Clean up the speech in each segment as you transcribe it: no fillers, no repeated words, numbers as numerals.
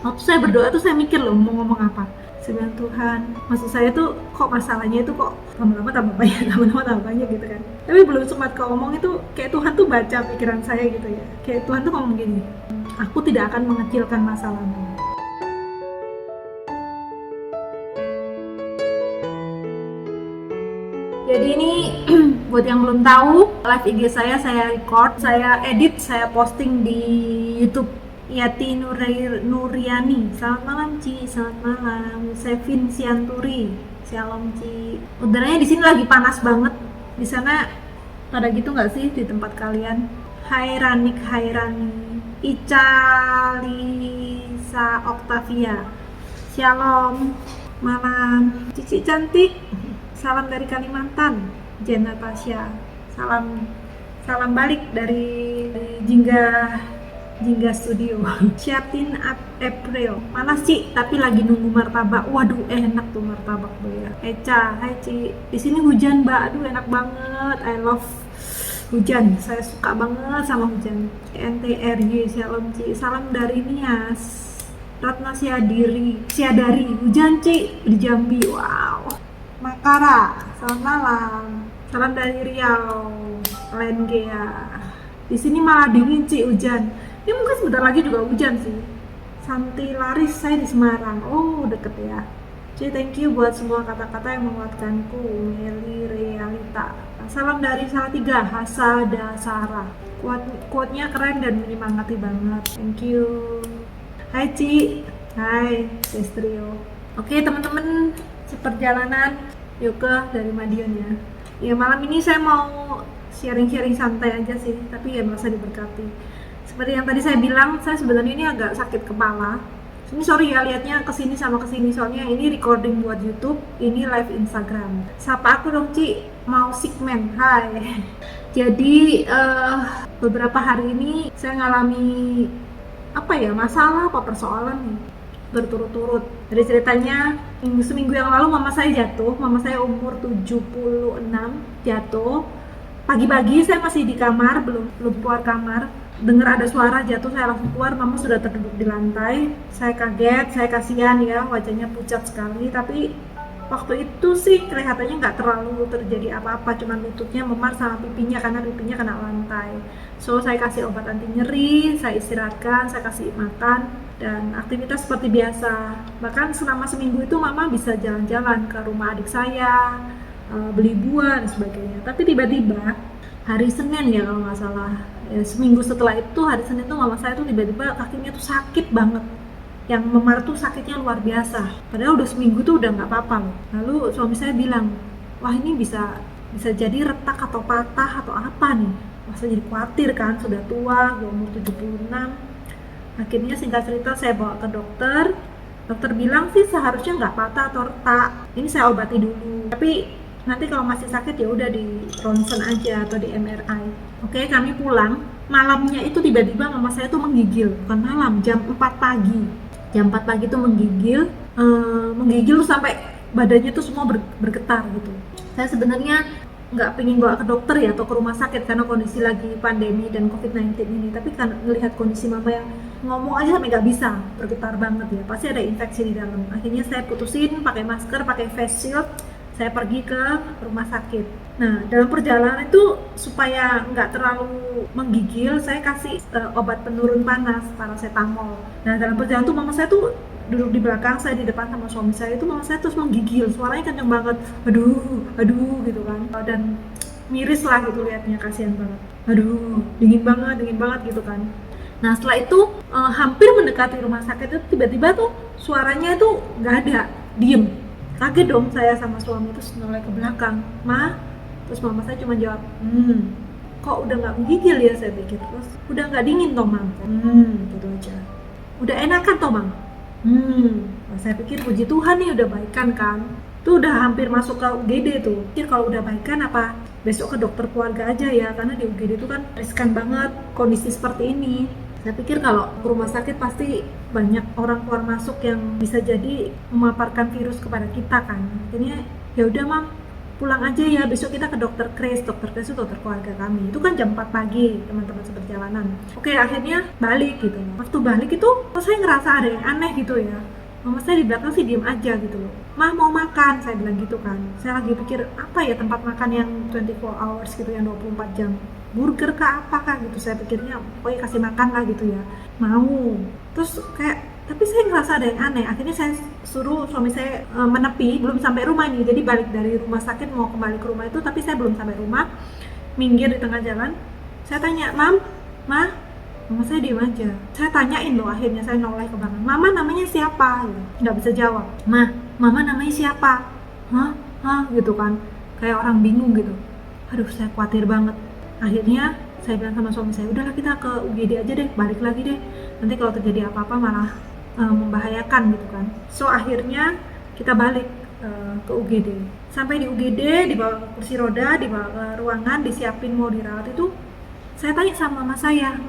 Waktu saya berdoa tuh saya mikir loh mau ngomong apa. Saya bilang, Tuhan, maksud saya tuh kok masalahnya itu kok lama-lama tambah banyak, lama-lama tambah banyak gitu kan. Tapi belum sempat ke ngomong itu kayak Tuhan tuh baca pikiran saya gitu ya. Kayak Tuhan tuh ngomong gini, aku tidak akan mengecilkan masalahmu. Jadi ini buat yang belum tahu, live IG saya record, saya edit, saya posting di YouTube Yati Nuriani. Selamat malam Ci, selamat malam. Saya Vincianturi. Shalom Ci. Udaranya di sini lagi panas banget. Di sana pada gitu nggak sih di tempat kalian? Hai Ranik, hai Rani. Ica Lisa Octavia. Shalom malam. Cici cantik. Salam dari Kalimantan, Jen Natasha. Salam salam balik dari Jingga Studio. Siapin April. Panas Ci, tapi lagi nunggu martabak. Waduh, enak tuh martabak tuh ya. Eca, hai Ci. Di sini hujan, Mbak. Aduh, enak banget. I love hujan. Saya suka banget sama hujan. NTRY, Shalom Ci. Salam dari Nias. Ratna Siadari. Hujan Ci di Jambi. Wow. Makara, selamat malam. Salam dari Riau, Lengea. Di sini malah dingin Ci, hujan. Ini mungkin sebentar lagi juga hujan sih. Santi Laris, saya di Semarang. Oh, deket ya. Ci, thank you buat semua kata-kata yang menguatkanku. Meli Realita. Salam dari Salatiga, Hasada Sarah. Quote-nya keren dan menyemangati banget. Thank you. Hai Ci. Hai, Destrio. Oke, teman-teman, perjalanan yoga dari Madiun ya. Ya malam ini saya mau sharing-sharing santai aja sih, tapi ya merasa diberkati. Seperti yang tadi saya bilang, saya sebenarnya ini agak sakit kepala. Ini sorry ya liatnya kesini sama kesini, soalnya ini recording buat YouTube, ini live Instagram. Sapa aku dong Ci, mau segmen. Hai. Jadi beberapa hari ini saya ngalami masalah persoalan nih berturut-turut. Dari ceritanya seminggu yang lalu mama saya jatuh, mama saya umur 76 jatuh. Pagi-pagi saya masih di kamar, belum keluar kamar. Dengar ada suara jatuh, saya langsung keluar, mama sudah terduduk di lantai. Saya kaget, saya kasihan ya, wajahnya pucat sekali, tapi waktu itu sih kelihatannya nggak terlalu terjadi apa-apa, cuman lututnya memar sama pipinya karena pipinya kena lantai. So saya kasih obat anti nyeri, saya istirahatkan, saya kasih makan dan aktivitas seperti biasa. Bahkan selama seminggu itu mama bisa jalan-jalan ke rumah adik saya, beli buah dan sebagainya. Tapi tiba-tiba hari Senin ya kalau nggak salah, seminggu setelah itu hari Senin tuh mama saya tuh tiba-tiba kakinya tuh sakit banget. Yang memar tuh sakitnya luar biasa. Padahal udah seminggu tuh udah nggak apa-apa loh. Lalu suami saya bilang, wah ini bisa jadi retak atau patah atau apa nih. Masa jadi khawatir kan, sudah tua, umur 76. Akhirnya singkat cerita saya bawa ke dokter. Dokter bilang sih seharusnya nggak patah atau retak. Ini saya obati dulu. Tapi nanti kalau masih sakit ya udah di ronsen aja atau di MRI. Oke, kami pulang. Malamnya itu tiba-tiba mama saya tuh menggigil. Bukan malam, jam 4 pagi. Jam 4 pagi tuh menggigil tuh sampai badannya tuh semua bergetar gitu. Saya sebenarnya nggak pengen bawa ke dokter ya atau ke rumah sakit karena kondisi lagi pandemi dan COVID-19 ini, tapi kan ngelihat kondisi mama yang ngomong aja sampai nggak bisa, bergetar banget ya, pasti ada infeksi di dalam. Akhirnya saya putusin pakai masker, pakai face shield, saya pergi ke rumah sakit. Nah, dalam perjalanan itu supaya nggak terlalu menggigil, saya kasih obat penurun panas, paracetamol. Nah, dalam perjalanan tuh mama saya tuh duduk di belakang, saya di depan sama suami saya, itu mama saya terus menggigil, suaranya kenceng banget, aduh gitu kan, dan miris lah gitu liatnya, kasihan banget, aduh dingin banget gitu kan. Nah setelah itu hampir mendekati rumah sakit itu tiba-tiba tuh suaranya itu nggak ada, diem. Kaget dong saya sama suami, terus noleh ke belakang, Ma. Terus mama saya cuma jawab, kok udah nggak menggigil ya, saya pikir. Terus udah nggak dingin toh Mam, gitu aja. Udah enakan toh Mam, nah, saya pikir puji Tuhan nih udah baikan kan. Tuh udah hampir masuk ke UGD tuh. Pikir kalau udah baikan apa besok ke dokter keluarga aja ya, karena di UGD itu kan riskan banget kondisi seperti ini. Saya pikir kalau ke rumah sakit pasti banyak orang keluar masuk yang bisa jadi memaparkan virus kepada kita kan. Akhirnya ya udah Mam, pulang aja ya, besok kita ke dokter Kris. Dokter Kris itu dokter keluarga kami. Itu kan jam 4 pagi teman-teman seperjalanan. Oke, akhirnya balik gitu. Waktu balik itu saya ngerasa ada yang aneh gitu ya. Mama saya di belakang sih diem aja gitu loh. Mah mau makan, saya bilang gitu kan. Saya lagi pikir apa ya tempat makan yang 24 hours gitu, yang 24 jam. Burger kah apakah gitu, saya pikirnya pokoknya kasih makan lah gitu ya. Mau. Terus kayak, tapi saya ngerasa ada yang aneh. Akhirnya saya suruh suami saya menepi, belum sampai rumah nih. Jadi balik dari rumah sakit mau kembali ke rumah itu, tapi saya belum sampai rumah. Minggir di tengah jalan. Saya tanya, Mama saya diem aja. Saya tanyain loh, akhirnya saya noleh ke belakang. Mama namanya siapa? Gitu. Nggak bisa jawab. Mama namanya siapa? Hah? Gitu kan. Kayak orang bingung gitu. Aduh, saya khawatir banget. Akhirnya saya bilang sama suami saya, udahlah kita ke UGD aja deh, balik lagi deh. Nanti kalau terjadi apa-apa malah membahayakan gitu kan. So akhirnya kita balik ke UGD. Sampai di UGD, dibawa ke kursi roda, dibawa ke ruangan, disiapin mau dirawat itu. Saya tanya sama mama saya,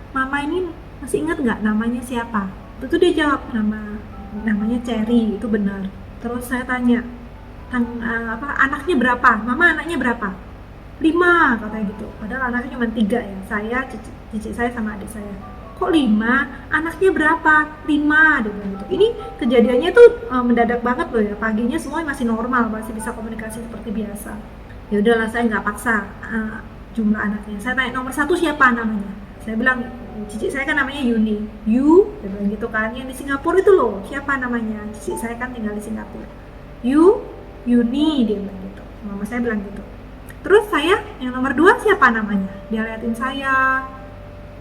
Mama ini masih ingat nggak namanya siapa? Itu dia jawab namanya Cherry, itu benar. Terus saya tanya, anaknya berapa? Mama anaknya berapa? 5 katanya gitu. Padahal anaknya cuma 3 ya. Saya, cici saya sama adik saya. Kok 5? Anaknya berapa? 5 dia bilang gitu. Ini kejadiannya tuh mendadak banget loh ya. Paginya semua masih normal, masih bisa komunikasi seperti biasa. Ya udahlah, saya nggak paksa jumlah anaknya. Saya tanya nomor 1 siapa namanya? Saya bilang, cici saya kan namanya Yuni. Dia bilang gitu kan, yang di Singapura itu loh, siapa namanya? Cici saya kan tinggal di Singapura. Yuni, dia bilang gitu. Mama saya bilang gitu. Terus saya, yang nomor 2 siapa namanya? Dia liatin saya,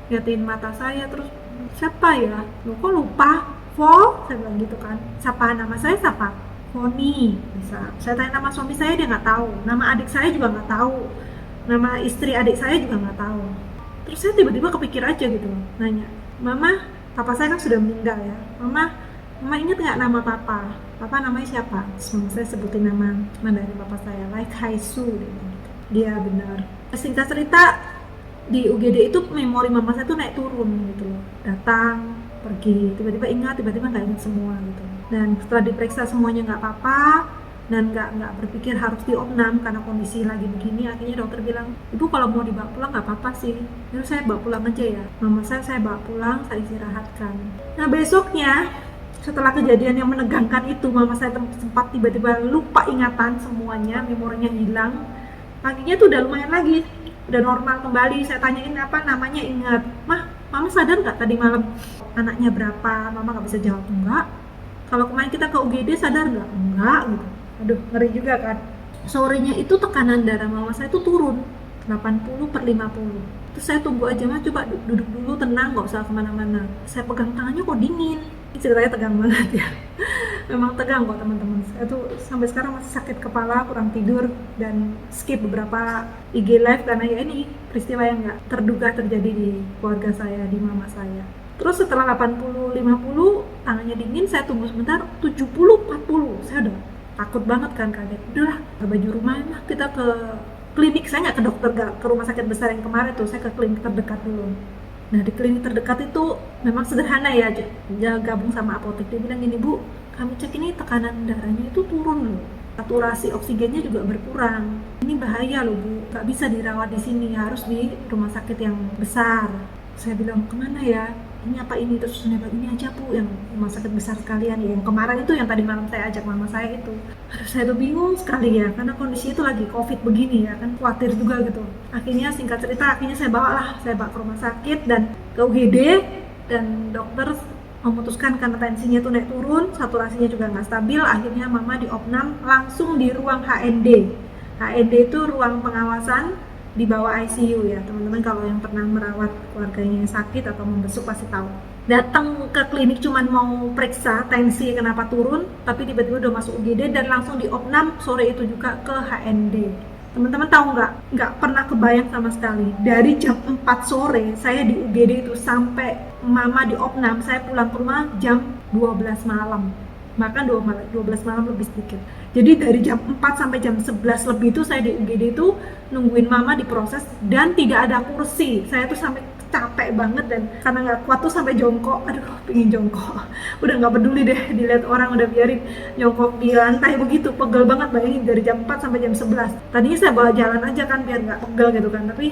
liatin mata saya, terus siapa ya? Loh kok lupa? Saya bilang gitu kan. Siapa nama saya siapa? Foni. Bisa. Saya tanya nama suami saya, dia nggak tahu. Nama adik saya juga nggak tahu. Nama istri adik saya juga nggak tahu. Terus saya tiba-tiba kepikir aja gitu, nanya, papa saya kan sudah meninggal ya, Mama ingat nggak nama papa? Papa namanya siapa? Terus saya sebutin nama dari papa saya, Lai Kai-su. Dia benar. Singkat cerita, di UGD itu memori mama saya tuh naik turun gitu loh, datang, pergi, tiba-tiba ingat, tiba-tiba nggak ingat semua gitu. Dan setelah diperiksa semuanya nggak apa-apa, dan nggak berpikir harus diopnam karena kondisi lagi begini. Akhirnya dokter bilang, ibu kalau mau dibawa pulang nggak apa-apa sih, jadi saya bawa pulang aja ya. Mama saya bawa pulang, saya istirahatkan. Nah besoknya setelah kejadian yang menegangkan itu, mama saya sempat tiba-tiba lupa ingatan semuanya, memorinya hilang. Paginya tuh udah lumayan lagi, udah normal kembali. Saya tanyain apa namanya, ingat. Mama sadar nggak tadi malam anaknya berapa? Mama nggak bisa jawab, enggak. Kalau kemarin kita ke UGD sadar nggak? Enggak gitu. Aduh, ngeri juga kan. Sorenya itu tekanan darah mama saya itu turun 80/50. Terus saya tunggu aja, coba duduk dulu, tenang, gak usah kemana-mana. Saya pegang tangannya kok dingin. Ini ceritanya tegang banget ya. Memang tegang kok teman-teman. Saya tuh sampai sekarang masih sakit kepala, kurang tidur, dan skip beberapa IG live karena ya ini peristiwa yang gak terduga terjadi di keluarga saya, di mama saya. Terus setelah 80/50, tangannya dingin, saya tunggu sebentar, 70/40. Saya udah takut banget kan, kaget. Udahlah, ke baju rumah lah, kita ke klinik. Saya nggak ke dokter, nggak ke rumah sakit besar yang kemarin tuh, saya ke klinik terdekat dulu. Nah di klinik terdekat itu memang sederhana ya, gabung sama apotek. Dia bilang gini, Bu, kami cek ini tekanan darahnya itu turun loh, saturasi oksigennya juga berkurang. Ini bahaya loh Bu, nggak bisa dirawat di sini, harus di rumah sakit yang besar. Saya bilang, kemana ya? Ini apa ini? Terus dia bilang, ini aja Bu, yang rumah sakit besar sekalian ya, yang kemarin itu, yang tadi malam saya ajak mama saya itu. Aduh, saya tuh bingung sekali ya, karena kondisi itu lagi covid begini ya kan, khawatir juga gitu. Akhirnya singkat cerita, saya bawa ke rumah sakit dan ke UGD, dan dokter memutuskan karena tensinya tuh naik turun, saturasinya juga nggak stabil. Akhirnya mama diopnam langsung di ruang HND. HND itu ruang pengawasan di bawah ICU ya teman-teman. Kalau yang pernah merawat keluarganya yang sakit atau membesuk pasti tahu. Datang ke klinik cuman mau periksa tensi kenapa turun, tapi tiba-tiba udah masuk UGD dan langsung diopnam sore itu juga ke HND. Teman-teman tahu nggak pernah kebayang sama sekali. Dari jam 4 sore saya di UGD itu sampai mama diopnam, saya pulang ke rumah jam 12 malam. Makan 12 malam lebih sedikit. Jadi dari jam 4 sampai jam 11 lebih itu saya di UGD itu nungguin mama diproses, dan tidak ada kursi. Saya tuh sampai capek banget, dan karena nggak kuat tuh sampai jongkok. Aduh, pengen jongkok. Udah nggak peduli deh dilihat orang, udah biarin jongkok di lantai begitu. Pegel banget, bayangin dari jam 4 sampai jam 11. Tadinya saya bawa jalan aja kan biar nggak pegel gitu kan, tapi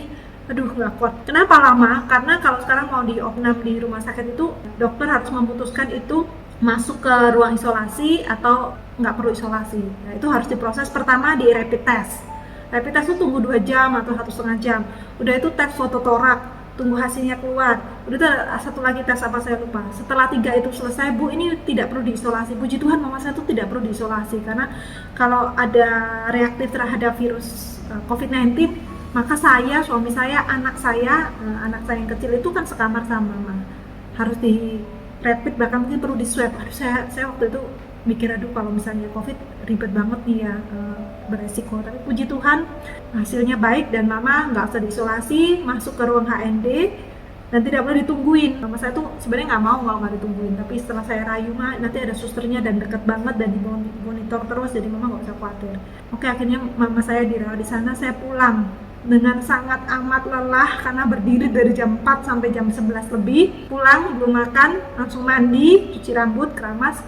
aduh nggak kuat. Kenapa lama? Karena kalau sekarang mau diopnam di rumah sakit itu, dokter harus memutuskan itu masuk ke ruang isolasi atau nggak perlu isolasi. Nah, itu harus diproses pertama di rapid test. Rapid test itu tunggu 2 jam atau 1,5 jam. Udah itu tes foto torak, tunggu hasilnya keluar. Udah itu satu lagi tes apa saya lupa. Setelah 3 itu selesai, Bu, ini tidak perlu diisolasi. Puji Tuhan mama saya tuh tidak perlu diisolasi, karena kalau ada reaktif terhadap virus COVID-19, maka saya, suami saya, anak saya yang kecil itu kan sekamar sama mama. Harus di rapid, bahkan mungkin perlu di swab. Aduh, saya waktu itu mikir, aduh kalau misalnya COVID ribet banget nih ya, beresiko. Tapi puji Tuhan hasilnya baik dan mama nggak usah diisolasi, masuk ke ruang HND dan tidak boleh ditungguin. Mama saya tuh sebenarnya nggak mau kalau nggak ditungguin, tapi setelah saya rayu, mah nanti ada susternya dan deket banget dan dimonitor terus, jadi mama nggak usah khawatir. Oke, akhirnya mama saya dirawat di sana. Saya pulang dengan sangat amat lelah karena berdiri dari jam 4 sampai jam 11 lebih. Pulang belum makan, langsung mandi, cuci rambut, keramas,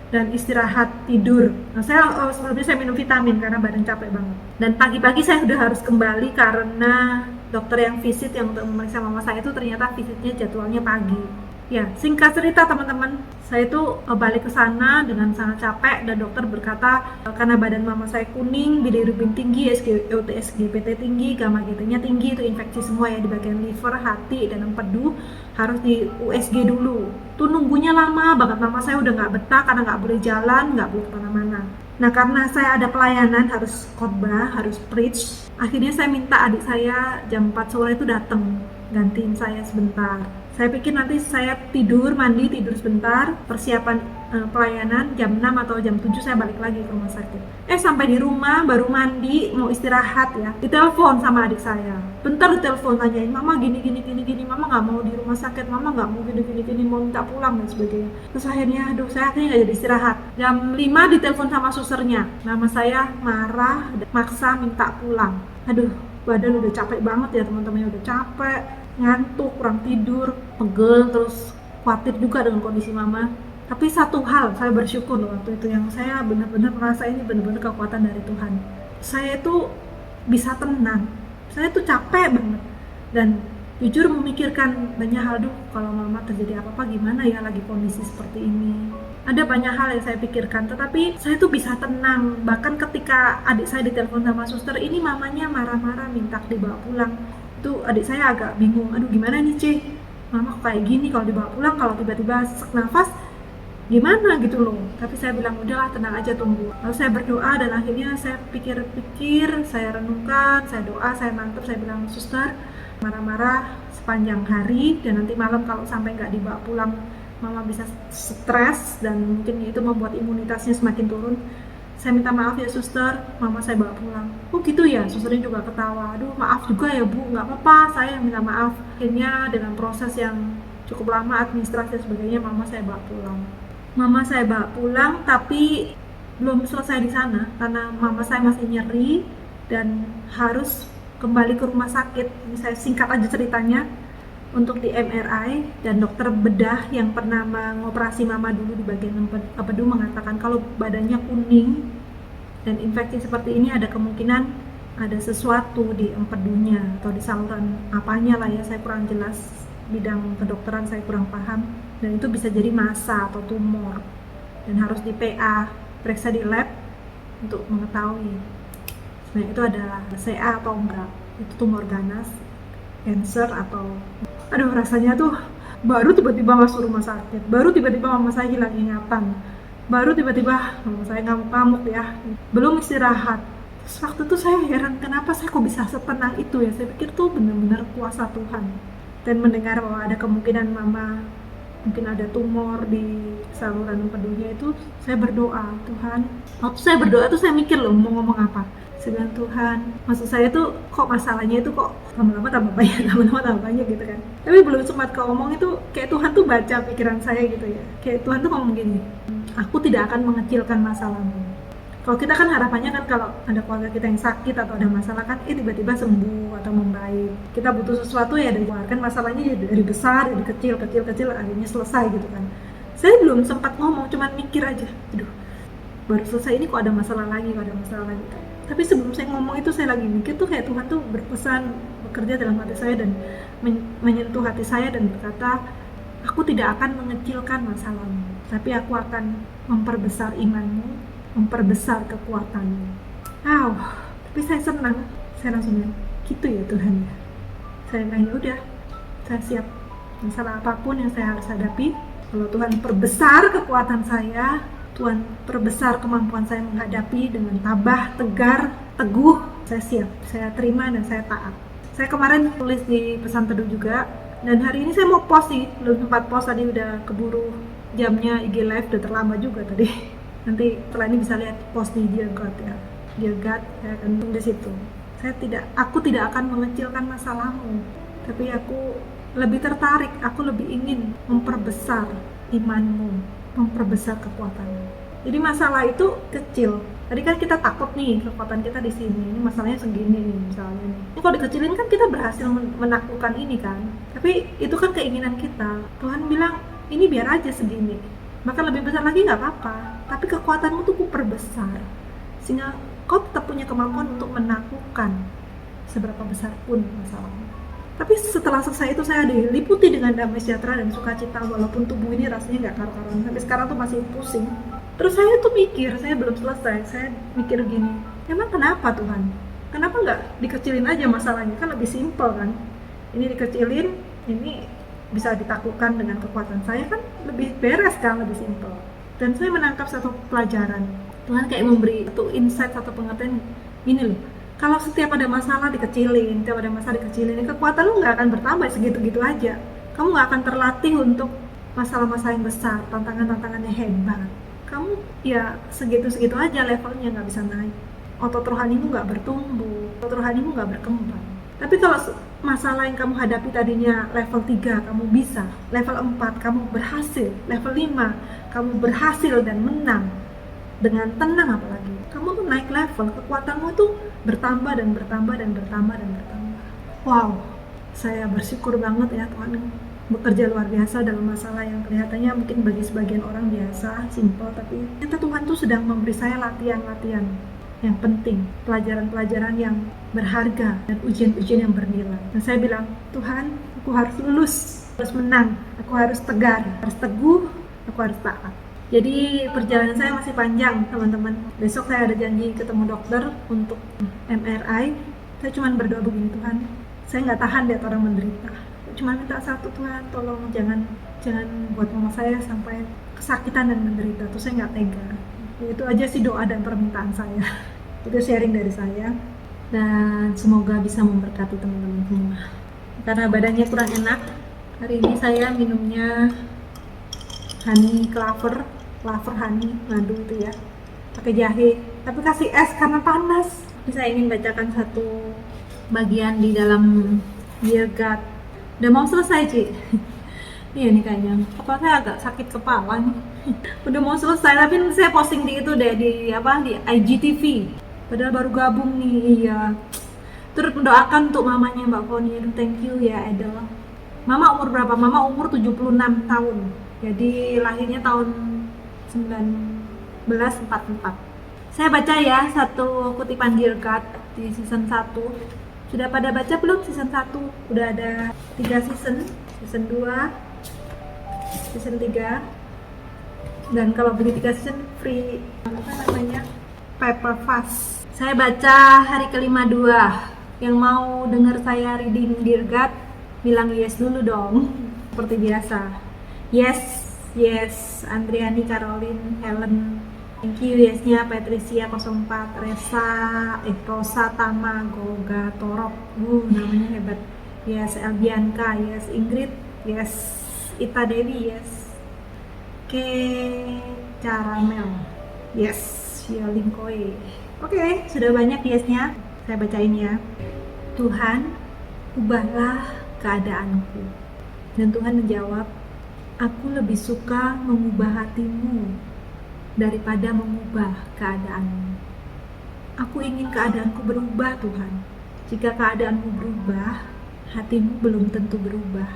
dan istirahat tidur. Nah, sebelumnya saya minum vitamin karena badan capek banget. Dan pagi-pagi saya sudah harus kembali karena dokter yang visit yang untuk memeriksa mama saya itu ternyata visitnya jadwalnya pagi. Ya, singkat cerita teman-teman, saya itu balik ke sana dengan sangat capek dan dokter berkata karena badan mama saya kuning, bilirubin tinggi, SGOT, SGPT tinggi, gamma GT-nya tinggi, itu infeksi semua ya di bagian liver, hati, dan empedu, harus di USG dulu. Tuh nunggunya lama banget, mama saya udah nggak betah karena nggak boleh jalan, nggak boleh kemana-mana. Nah, karena saya ada pelayanan, harus khotbah, harus preach, akhirnya saya minta adik saya jam 4 sore itu datang gantiin saya sebentar. Saya pikir nanti saya tidur, mandi, tidur sebentar, persiapan pelayanan, jam 6 atau jam 7 saya balik lagi ke rumah sakit. Sampai di rumah, baru mandi, mau istirahat ya, ditelepon sama adik saya. Bentar ditelepon, tanyain, mama gini, mama gak mau di rumah sakit, mama gak mau gini, mau minta pulang dan sebagainya. Terus akhirnya, saya akhirnya gak jadi istirahat. Jam 5 ditelepon sama susternya, mama saya marah, maksa minta pulang. Aduh, badan udah capek banget ya teman-teman, udah capek, ngantuk, kurang tidur, pegel, terus khawatir juga dengan kondisi mama. Tapi satu hal saya bersyukur loh waktu itu, yang saya benar-benar merasa ini benar-benar kekuatan dari Tuhan. Saya itu bisa tenang, saya tuh capek banget dan jujur memikirkan banyak hal. Kalau mama terjadi apa-apa gimana ya lagi kondisi seperti ini. Ada banyak hal yang saya pikirkan, tetapi saya tuh bisa tenang. Bahkan ketika adik saya ditelepon sama suster, ini mamanya marah-marah minta dibawa pulang. Itu adik saya agak bingung, aduh gimana nih Ci, mama kok kayak gini, kalau dibawa pulang kalau tiba-tiba sesak nafas gimana gitu loh. Tapi saya bilang udahlah, tenang aja, tunggu. Lalu saya berdoa dan akhirnya saya pikir-pikir, saya renungkan, saya doa, saya mantap, saya bilang suster marah-marah sepanjang hari dan nanti malam kalau sampai nggak dibawa pulang mama bisa stres dan mungkin itu membuat imunitasnya semakin turun. Saya minta maaf ya suster, mama saya bawa pulang. Oh gitu ya, susternya juga ketawa. Aduh maaf juga ya bu, nggak apa-apa, saya yang minta maaf. Akhirnya dengan proses yang cukup lama, administrasi dan sebagainya, mama saya bawa pulang. Mama saya bawa pulang, tapi belum selesai di sana karena mama saya masih nyeri dan harus kembali ke rumah sakit. Ini saya singkat aja ceritanya. Untuk di MRI, dan dokter bedah yang pernah mengoperasi mama dulu di bagian empedu mengatakan kalau badannya kuning dan infeksi seperti ini ada kemungkinan ada sesuatu di empedunya atau di saluran apanya lah ya, saya kurang jelas, bidang kedokteran saya kurang paham, dan itu bisa jadi massa atau tumor dan harus di PA, periksa di lab untuk mengetahui sebenarnya itu adalah CA atau enggak, itu tumor ganas, cancer atau rasanya tuh baru tiba-tiba masuk rumah sakit, baru tiba-tiba mama saya hilang ingatan, baru tiba-tiba mama saya ngamuk-ngamuk ya, belum istirahat. Terus waktu itu saya heran kenapa saya kok bisa setenang itu ya, saya pikir tuh benar-benar kuasa Tuhan. Dan mendengar bahwa ada kemungkinan mama mungkin ada tumor di saluran empedunya, itu saya berdoa, Tuhan. Waktu saya berdoa tuh saya mikir loh mau ngomong apa. Saya bilang, Tuhan, maksud saya tuh kok masalahnya itu kok lama-lama tambah banyak gitu kan. Tapi belum sempat ke ngomong itu kayak Tuhan tuh baca pikiran saya gitu ya. Kayak Tuhan tuh ngomong gini, aku tidak akan mengecilkan masalahmu. Kalau kita kan harapannya kan kalau ada keluarga kita yang sakit atau ada masalah kan tiba-tiba sembuh atau membaik. Kita butuh sesuatu ya dikeluarkan masalahnya ya dari besar, dari kecil akhirnya selesai gitu kan. Saya belum sempat ngomong, cuman mikir aja, aduh baru selesai ini kok ada masalah lagi kan. Tapi sebelum saya ngomong itu saya lagi mikir tuh kayak Tuhan tuh berpesan, bekerja dalam hati saya dan menyentuh hati saya dan berkata, aku tidak akan mengecilkan masalahmu, tapi aku akan memperbesar imanmu, memperbesar kekuatanmu. Wow, tapi saya senang, saya langsung bilang, gitu ya Tuhan ya. Saya bilang ya udah, saya siap masalah apapun yang saya harus hadapi. Kalau Tuhan perbesar kekuatan saya, Tuhan perbesar kemampuan saya menghadapi dengan tabah, tegar, teguh, saya siap, saya terima dan saya taat. Saya kemarin tulis di pesan teduh juga, dan hari ini saya mau post sih, belum sempat post tadi udah keburu jamnya IG live, udah terlambat juga tadi. Nanti setelah ini bisa lihat post di Dear God ya. Dear God, saya akan tulis situ. Aku tidak akan mengecilkan masalahmu, tapi aku lebih tertarik, aku lebih ingin memperbesar imanmu, memperbesar kekuatanmu. Jadi masalah itu kecil. Tadi kan kita takut nih kekuatan kita di sini, ini masalahnya segini nih misalnya nih. Ini kalau dikecilin kan kita berhasil menaklukkan ini kan. Tapi itu kan keinginan kita. Tuhan bilang ini biar aja segini. Bahkan lebih besar lagi nggak apa-apa. Tapi kekuatanmu tuh perbesar, sehingga kau tetap punya kemampuan untuk menaklukkan seberapa besar pun masalahmu. Tapi setelah selesai itu saya diliputi dengan damai sejahtera dan sukacita, walaupun tubuh ini rasanya nggak karu-karuan. Sampai sekarang tuh masih pusing. Terus saya tuh mikir, saya belum selesai, saya mikir gini, emang kenapa Tuhan? Kenapa nggak dikecilin aja masalahnya? Kan lebih simpel kan? Ini dikecilin, ini bisa ditaklukkan dengan kekuatan saya, kan lebih beres kan, lebih simpel. Dan saya menangkap satu pelajaran. Tuhan kayak memberi satu insight, satu pengertian gini loh. Kalau setiap ada masalah dikecilin, kekuatan lu nggak akan bertambah segitu-gitu aja. Kamu nggak akan terlatih untuk masalah-masalah yang besar, tantangan-tantangannya hebat. Kamu ya segitu-segitu aja levelnya, nggak bisa naik. Otot rohanimu nggak bertumbuh, otot rohanimu nggak berkembang. Tapi kalau masalah yang kamu hadapi tadinya level 3, kamu bisa. Level 4, kamu berhasil. Level 5, kamu berhasil dan menang. Dengan tenang apalagi. Kamu tuh naik level, kekuatanmu tuh bertambah dan bertambah. Wow, saya bersyukur banget ya Tuhan bekerja luar biasa dalam masalah yang kelihatannya mungkin bagi sebagian orang biasa, simple, tapi ternyata Tuhan tuh sedang memberi saya latihan-latihan yang penting, pelajaran-pelajaran yang berharga dan ujian-ujian yang bernilai. Dan saya bilang, Tuhan, aku harus lulus, harus menang, aku harus tegar, harus teguh, aku harus taat. Jadi perjalanan saya masih panjang teman-teman. Besok saya ada janji ketemu dokter untuk MRI. Saya cuma berdoa begini, Tuhan, saya nggak tahan lihat orang menderita. Saya cuma minta satu, Tuhan, tolong jangan buat mama saya sampai kesakitan dan menderita. Terus saya nggak tega. Itu aja sih doa dan permintaan saya. Itu sharing dari saya. Dan semoga bisa memberkati teman-teman semua. Karena badannya kurang enak, hari ini saya minumnya honey clover honey madu itu ya, pakai jahe, tapi kasih es karena panas. Jadi saya ingin bacakan satu bagian di dalam Dear God. Udah mau selesai Ci. Iya nih kayaknya, kepala saya agak sakit kepala nih. Udah mau selesai, tapi saya posting di itu deh, di IGTV. Padahal baru gabung nih, iya. Turut mendoakan untuk mamanya Mbak Foni. Thank you ya Edel. Mama umur berapa? Mama umur 76 tahun. Jadi lahirnya tahun 1944. Saya baca ya satu kutipan Dear God di season 1. Sudah pada baca belum season 1? Udah ada 3 season. Season 2, season 3. Dan kalau beli 3 season free paper fast. Saya baca hari kelima 2. Yang mau dengar saya reading Dear God, bilang yes dulu dong. Seperti biasa. Yes, Andriani, Caroline, Helen, thank you. Yesnya Patricia 04, Rosa, Tama, Goga, Torok, namanya hebat. Yes, Elbianka, yes, Ingrid, yes, Ita Dewi, yes, Caramel, yes, Lingkoi. Oke, sudah banyak yesnya, saya bacain ya. Tuhan, ubahlah keadaanku. Dan Tuhan menjawab, aku lebih suka mengubah hatimu daripada mengubah keadaanmu. Aku ingin keadaanku berubah, Tuhan. Jika keadaanmu berubah, hatimu belum tentu berubah.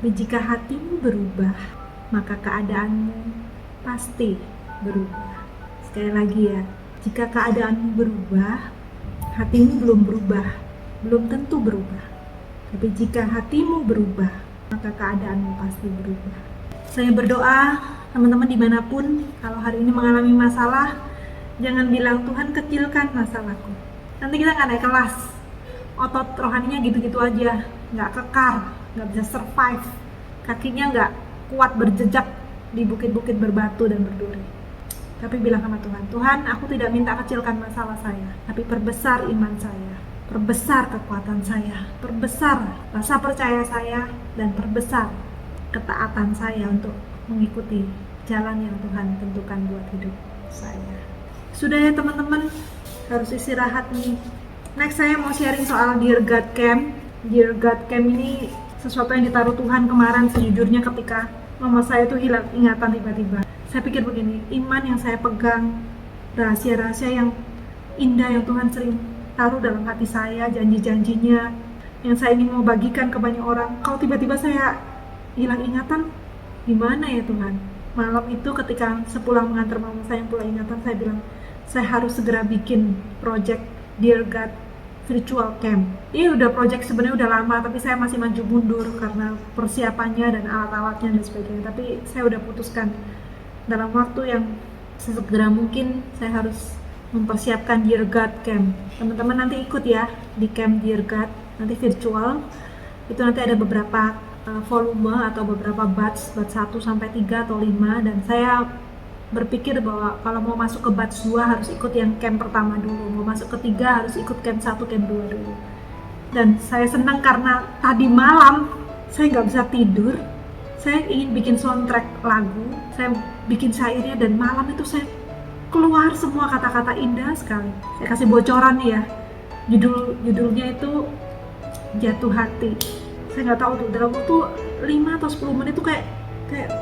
Tapi jika hatimu berubah, maka keadaanmu pasti berubah. Sekali lagi ya, jika keadaanmu berubah, hatimu belum berubah, belum tentu berubah. Tapi jika hatimu berubah, maka keadaanmu pasti berubah. Saya berdoa, teman-teman dimanapun, kalau hari ini mengalami masalah, jangan bilang, Tuhan kecilkan masalahku. Nanti kita nggak naik kelas. Otot rohaninya gitu-gitu aja, nggak kekar, nggak bisa survive. Kakinya nggak kuat berjejak di bukit-bukit berbatu dan berduri. Tapi bilang sama Tuhan, Tuhan aku tidak minta kecilkan masalah saya, tapi perbesar iman saya, perbesar kekuatan saya, perbesar rasa percaya saya, dan perbesar ketaatan saya untuk mengikuti jalan yang Tuhan tentukan buat hidup saya. Sudah ya teman-teman, harus istirahat nih. Next saya mau sharing soal Dear God Camp. Dear God Camp ini sesuatu yang ditaruh Tuhan kemarin sejujurnya ketika mama saya tuh hilang ingatan tiba-tiba. Saya pikir begini, iman yang saya pegang, rahasia-rahasia yang indah yang Tuhan sering taruh dalam hati saya, janji-janjinya yang saya ingin mau bagikan ke banyak orang. Kalau tiba-tiba saya hilang ingatan, gimana ya Tuhan? Malam itu ketika sepulang mengantar mama saya yang pulang ingatan, saya bilang, saya harus segera bikin project Dear God Virtual Camp. Ini udah project sebenarnya udah lama, tapi saya masih maju mundur karena persiapannya dan alat-alatnya dan sebagainya. Tapi saya udah putuskan dalam waktu yang sesegera mungkin saya harus mempersiapkan Dear God Camp. Teman-teman nanti ikut ya di Camp Dear God, nanti virtual. Itu nanti ada beberapa volume atau beberapa batch 1 sampai 3 atau 5, dan saya berpikir bahwa kalau mau masuk ke batch 2 harus ikut yang camp pertama dulu, mau masuk ke 3 harus ikut camp 1, camp 2 dulu. Dan saya senang karena tadi malam saya nggak bisa tidur, saya ingin bikin soundtrack lagu, saya bikin syairnya, dan malam itu saya keluar semua kata-kata indah sekali. Saya kasih bocoran nih ya, judulnya itu Jatuh Hati. Saya nggak tahu tuh, dalam waktu 5 atau 10 menit tuh kayak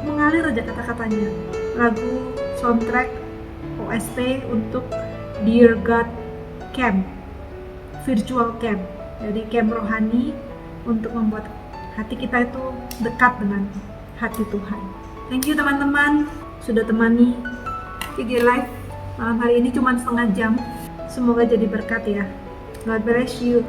mengalir aja kata-katanya. Lagu soundtrack OST untuk Dear God Camp, Virtual Camp. Jadi camp rohani untuk membuat hati kita itu dekat dengan hati Tuhan. Thank you teman-teman sudah temani video live malam hari ini, cuma setengah jam. Semoga jadi berkat ya. God bless you.